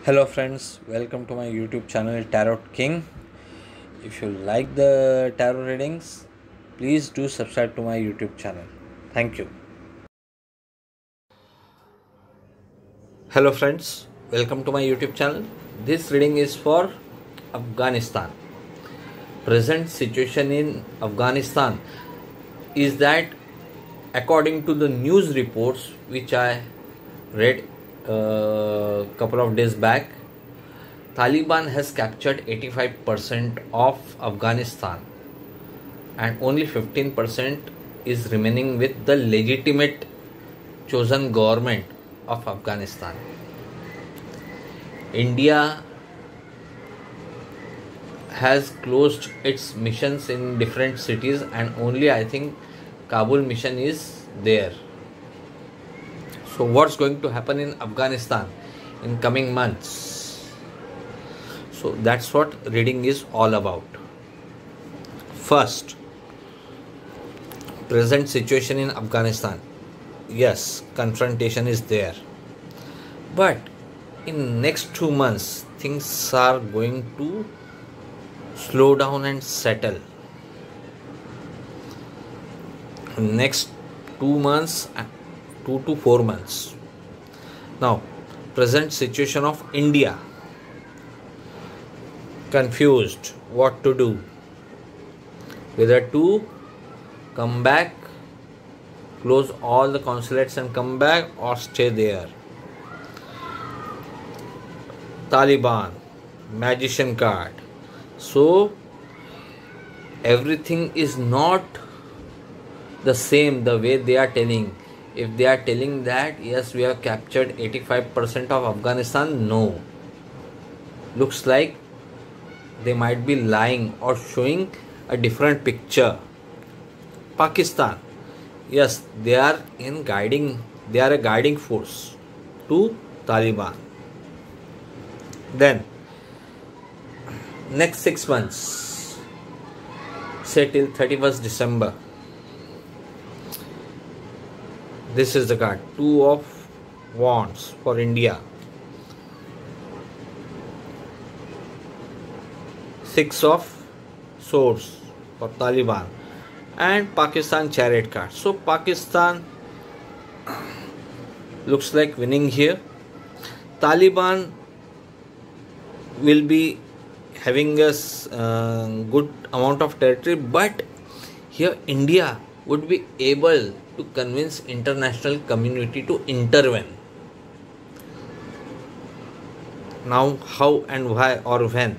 Hello friends, welcome to my YouTube channel Tarot King. If you like the tarot readings, please do subscribe to my YouTube channel. Thank you. Hello friends, welcome to my YouTube channel. This reading is for Afghanistan. Present situation in Afghanistan is that according to the news reports which I read a couple of days back, Taliban has captured 85% of Afghanistan and only 15% is remaining with the legitimate chosen government of Afghanistan. India has closed its missions in different cities and only I think Kabul mission is there. So what's going to happen in Afghanistan in coming months? So that's what reading is all about. First, present situation in Afghanistan. Yes, confrontation is there. But in next 2 months, things are going to slow down and settle. Next 2 months, 2 to 4 months. Now, present situation of India. Confused what to do. Whether to come back, close all the consulates and come back, or stay there. Taliban, magician card. So, everything is not the same the way they are telling. If they are telling that yes, we have captured 85% of Afghanistan, no. Looks like they might be lying or showing a different picture. Pakistan, yes, they are a guiding force to Taliban. Then next 6 months, say till 31st December. This is the card, 2 of Wands for India, 6 of Swords for Taliban, and Pakistan Chariot card. So Pakistan looks like winning here. Taliban will be having a good amount of territory, but here India would be able to convince international community to intervene. Now how and why or when?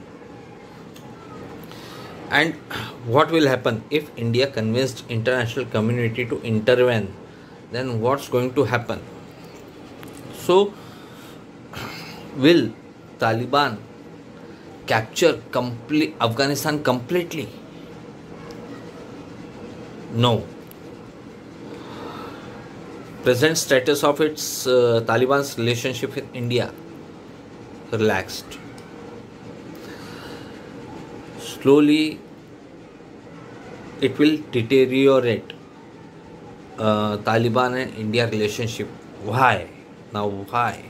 And what will happen if India convinced international community to intervene? Then what's going to happen? So will Taliban capture Afghanistan completely? No. Present status of its Taliban's relationship with India, relaxed. Slowly it will deteriorate. Taliban and India relationship. Why? Now why?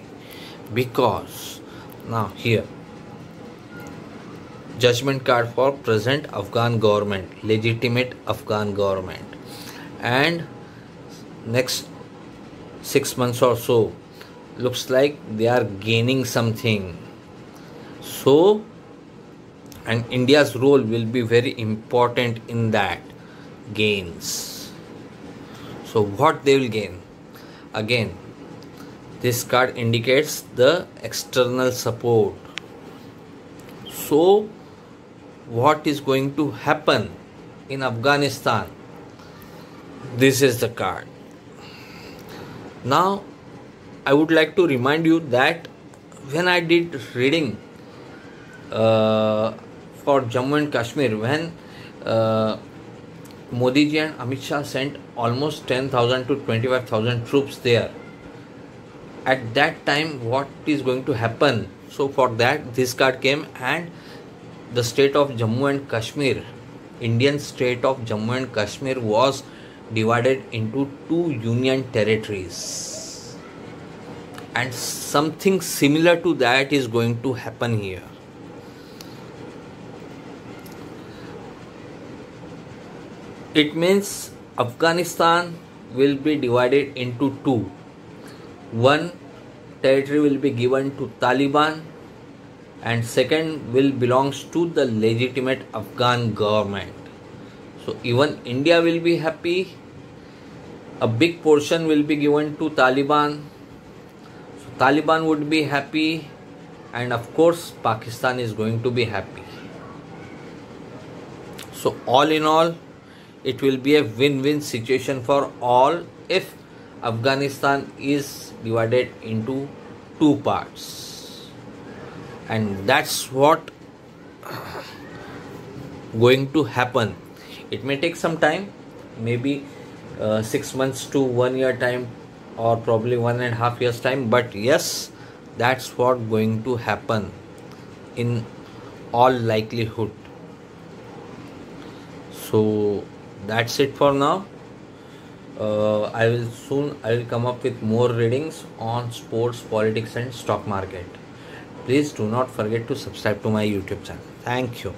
Because now here judgment card for present Afghan government, legitimate Afghan government, and next 6 months or so looks like they are gaining something. So, and India's role will be very important in that gains. So what they will gain? Again, this card indicates the external support. So what is going to happen in Afghanistan? This is the card. Now I would like to remind you that when I did reading for Jammu and Kashmir, when Modi ji and Amit Shah sent almost 10,000 to 25,000 troops there, at that time what is going to happen? So for that this card came, and the state of Jammu and Kashmir, Indian state of Jammu and Kashmir was divided into 2 union territories. and something similar to that is going to happen here. It means Afghanistan will be divided into two. One territory will be given to Taliban and second will belongs to the legitimate Afghan government. So even India will be happy. A big portion will be given to Taliban. So Taliban would be happy, and of course Pakistan is going to be happy. So all in all, it will be a win-win situation for all if Afghanistan is divided into two parts, and that's what going to happen. It may take some time, maybe 6 months to 1 year time, or probably 1.5 years time, but yes, that's what going to happen in all likelihood. So that's it for now. I will come up with more readings on sports, politics and stock market. Please do not forget to subscribe to my YouTube channel. Thank you.